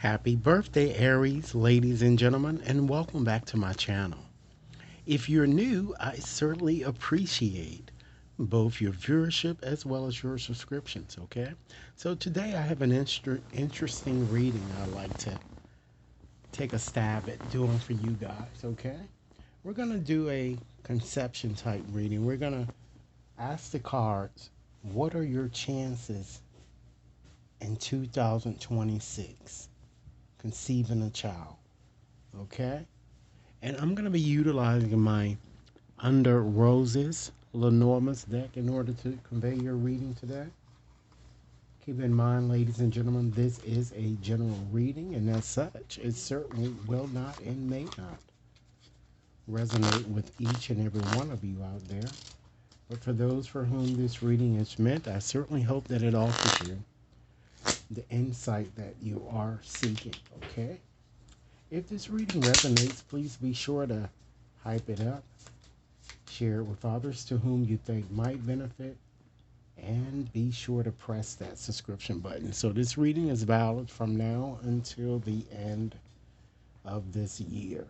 Happy birthday, Aries, ladies and gentlemen, and welcome back to my channel. If you're new, I certainly appreciate both your viewership as well as your subscriptions, okay? So today I have an interesting reading I'd like to take a stab at doing for you guys, okay? We're going to do a conception type reading. We're going to ask the cards, what are your chances in 2026 conceiving a child, okay? And I'm going to be utilizing my Under Roses Lenormand's deck in order to convey your reading today. Keep in mind, ladies and gentlemen, this is a general reading, and as such, it certainly will not and may not resonate with each and every one of you out there. But for those for whom this reading is meant, I certainly hope that it offers you the insight that you are seeking, okay? If this reading resonates, please be sure to hype it up, share it with others to whom you think might benefit, and be sure to press that subscription button. So this reading is valid from now until the end of this year.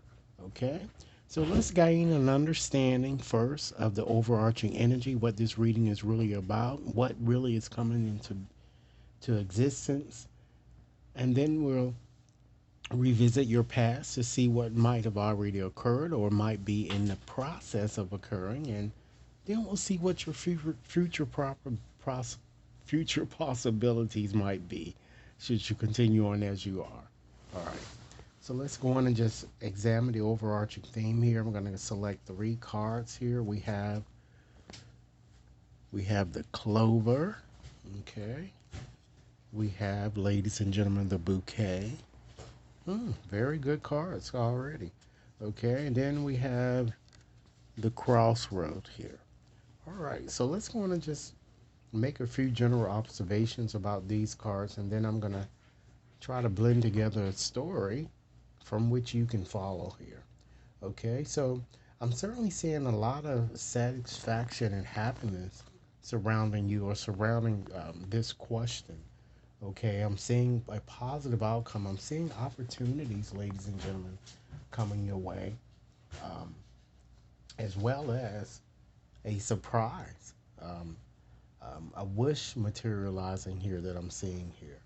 Okay? So let's gain an understanding first of the overarching energy, what this reading is really about, what really is coming into existence, and then we'll revisit your past to see what might have already occurred or might be in the process of occurring, and then we'll see what your future possibilities might be should you continue on as you are. All right. So let's go on and just examine the overarching theme here. I'm going to select 3 cards here. We have the clover. Okay. We have, ladies and gentlemen, the bouquet. Very good cards already. Okay, and then we have the crossroad here. All right, so let's go on and just make a few general observations about these cards, and then I'm going to try to blend together a story from which you can follow here. Okay, so I'm certainly seeing a lot of satisfaction and happiness surrounding you or surrounding this question. Okay, I'm seeing a positive outcome. I'm seeing opportunities, ladies and gentlemen, coming your way, um, as well as a surprise, a wish materializing here that I'm seeing here.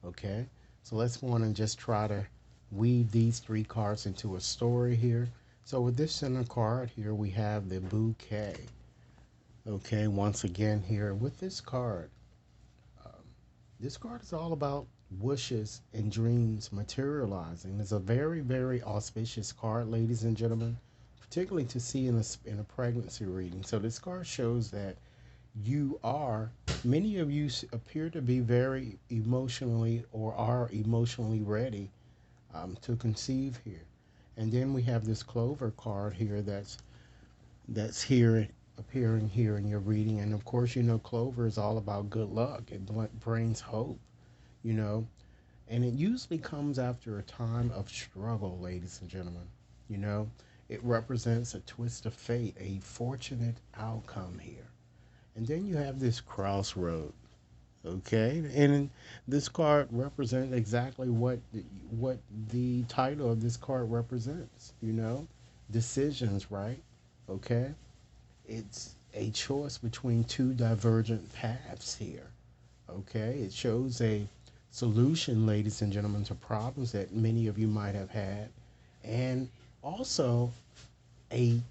Okay, so let's go on and just try to weave these 3 cards into a story here. So with this center card here, we have the bouquet. Okay, once again here with um, this card is all about wishes and dreams materializing. It's a very, very auspicious card, ladies and gentlemen, particularly to see in a pregnancy reading. So this card shows that you are, many of you appear to be very emotionally or are emotionally ready to conceive here. And then we have this clover card here that's here appearing here in your reading. And of course, you know, clover is all about good luck. It brings hope, you know, and it usually comes after a time of struggle, ladies and gentlemen. You know, it represents a twist of fate, a fortunate outcome here. And then you have this crossroad, okay? And this card represents exactly what the title of this card represents, you know? Decisions, right? Okay? It's a choice between 2 divergent paths here. Okay? It shows a solution, ladies and gentlemen, to problems that many of you might have had, and also a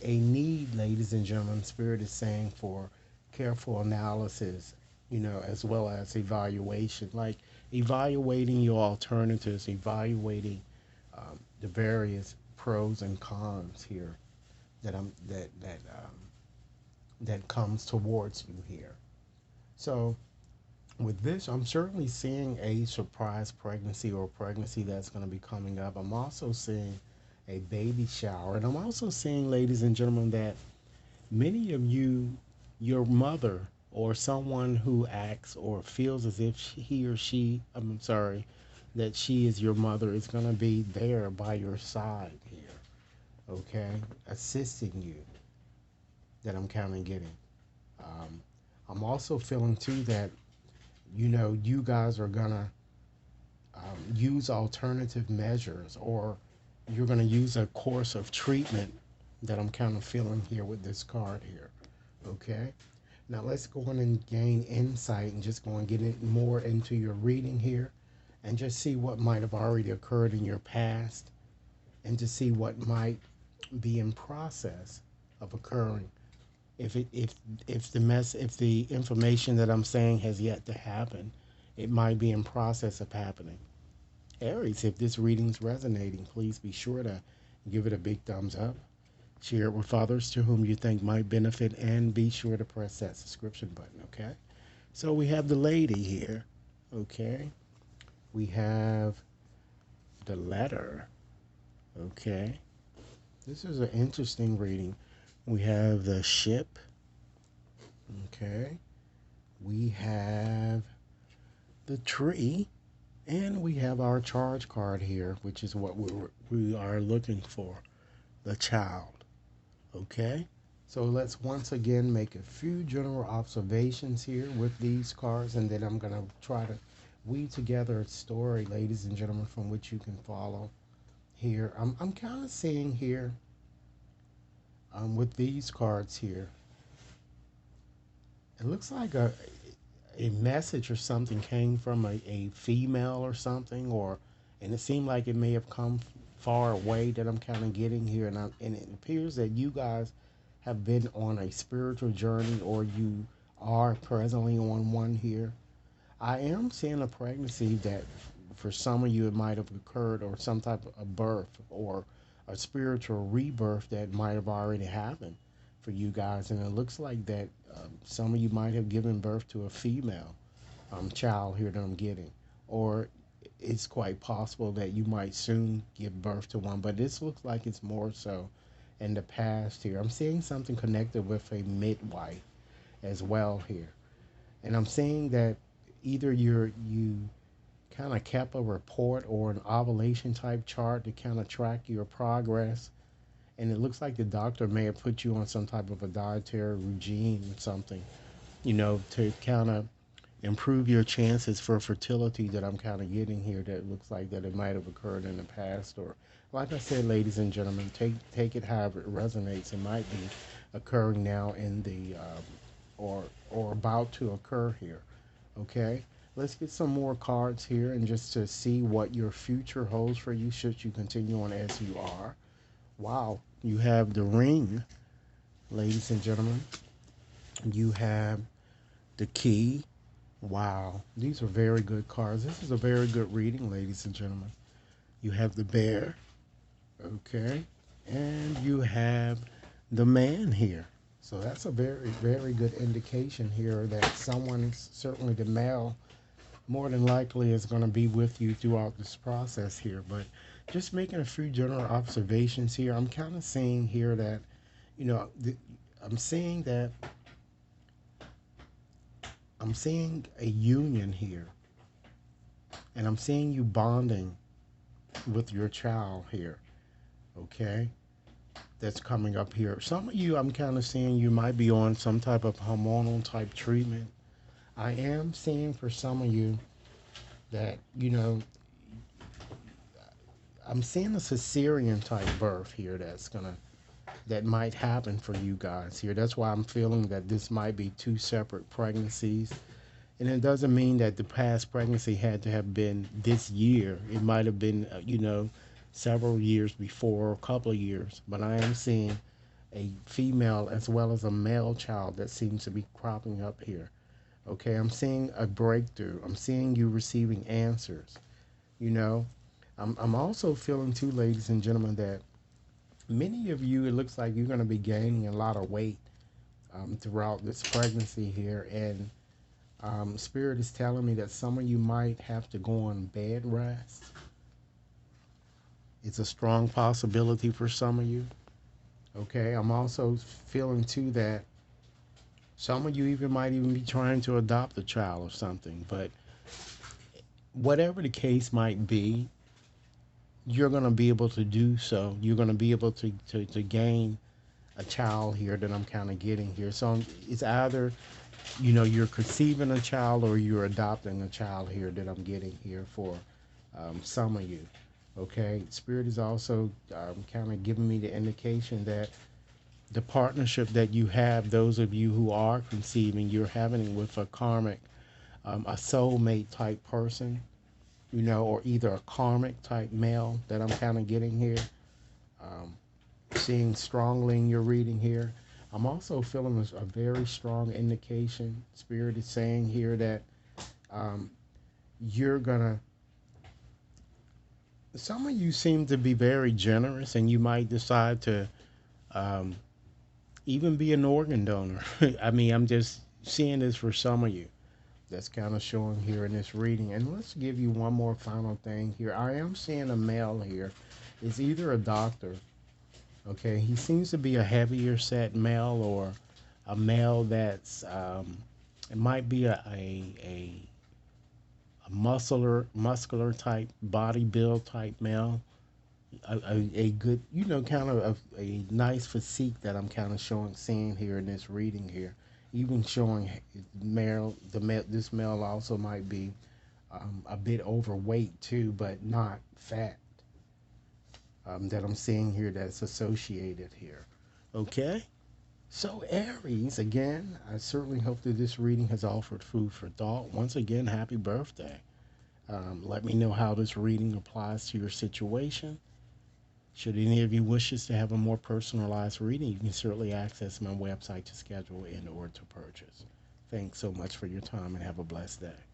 need, ladies and gentlemen. Spirit is saying for careful analysis, you know, as well as evaluation, like evaluating your alternatives, evaluating the various pros and cons here that comes towards you here. So with this, I'm certainly seeing a surprise pregnancy or pregnancy that's going to be coming up. I'm also seeing a baby shower. And I'm also seeing, ladies and gentlemen, that many of you, your mother or someone who acts or feels as if he or she, I'm sorry, that she is your mother, is going to be there by your side here, okay, assisting you, that I'm kind of getting. Um, I'm also feeling too that, you know, you guys are gonna, use alternative measures, or you're going to use a course of treatment that I'm kind of feeling here with this card here. Okay. Now let's go on and gain insight and just go and get it more into your reading here and just see what might have already occurred in your past and to see what might be in process of occurring. If the information that I'm saying has yet to happen, it might be in process of happening. Aries, if this reading's resonating, please be sure to give it a big thumbs up. Share it with others to whom you think might benefit, and be sure to press that subscription button, okay? So we have the lady here, okay? We have the letter, okay? This is an interesting reading. We have the ship, okay? We have the tree, and we have our charge card here, which is what we are looking for, the child. Okay, so let's once again make a few general observations here with these cards, and then I'm going to try to weave together a story, ladies and gentlemen, from which you can follow here. I'm kind of seeing here with these cards here, it looks like a message or something came from a female or something, and it seemed like it may have come far away that I'm kind of getting here, and it appears that you guys have been on a spiritual journey, or you are presently on one here. I am seeing a pregnancy that for some of you it might have occurred, or some type of birth or a spiritual rebirth that might have already happened for you guys, and it looks like that some of you might have given birth to a female child here that I'm getting, or it's quite possible that you might soon give birth to one, but this looks like it's more so in the past here. I'm seeing something connected with a midwife as well here, and I'm seeing that either you kind of kept a report or an ovulation type chart to kind of track your progress, and it looks like the doctor may have put you on some type of a dietary regime or something, to kind of improve your chances for fertility that I'm kind of getting here. That looks like that it might have occurred in the past, or like I said, ladies and gentlemen, take it however it resonates. It might be occurring now in the or about to occur here. Okay, let's get some more cards here, and just to see what your future holds for you should you continue on as you are. Wow, you have the ring, ladies and gentlemen. You have the key. Wow, these are very good cards. This is a very good reading, ladies and gentlemen. You have the bear, okay, and you have the man here. So that's a very, very good indication here that someone, certainly the male, more than likely is going to be with you throughout this process here. But just making a few general observations here, I'm kind of seeing here that, I'm seeing that I'm seeing a union here, and I'm seeing you bonding with your child here, okay? That's coming up here. Some of you, I'm kind of seeing you might be on some type of hormonal type treatment. I am seeing for some of you that, I'm seeing a cesarean type birth here that might happen for you guys here. That's why I'm feeling that this might be two separate pregnancies. And it doesn't mean that the past pregnancy had to have been this year. It might have been, several years before, a couple of years. But I am seeing a female as well as a male child that seems to be cropping up here. Okay, I'm seeing a breakthrough. I'm seeing you receiving answers. I'm also feeling too, ladies and gentlemen, that many of you, it looks like you're going to be gaining a lot of weight throughout this pregnancy here. And Spirit is telling me that some of you might have to go on bed rest. It's a strong possibility for some of you. Okay, I'm also feeling too that some of you might even be trying to adopt a child or something. But whatever the case might be, you're going to be able to do so. You're going to be able to gain a child here that I'm kind of getting here. So it's either, you're conceiving a child or you're adopting a child here that I'm getting here for some of you. Okay, Spirit is also kind of giving me the indication that the partnership that you have, those of you who are conceiving, you're having it with a karmic, a soulmate type person, you know, or either a karmic type male that I'm kind of getting here. Um, Seeing strongly in your reading here. I'm also feeling a very strong indication. Spirit is saying here that um, you're gonna. Some of you seem to be very generous, and you might decide to um, even be an organ donor. I mean, I'm just seeing this for some of you. That's kind of showing here in this reading. And let's give you one more final thing here. I am seeing a male here. It's either a doctor. Okay, he seems to be a heavier set male, or a male that's it might be a muscular type body build type male, a good, you know, kind of a nice physique that I'm kind of seeing here in this reading here. Even showing this male also might be a bit overweight too, but not fat. That I'm seeing here that's associated here. Okay. So, Aries, again, I certainly hope that this reading has offered food for thought. Once again, happy birthday. Let me know how this reading applies to your situation. Should any of you wishes to have a more personalized reading, you can certainly access my website to schedule and or to purchase. Thanks so much for your time and have a blessed day.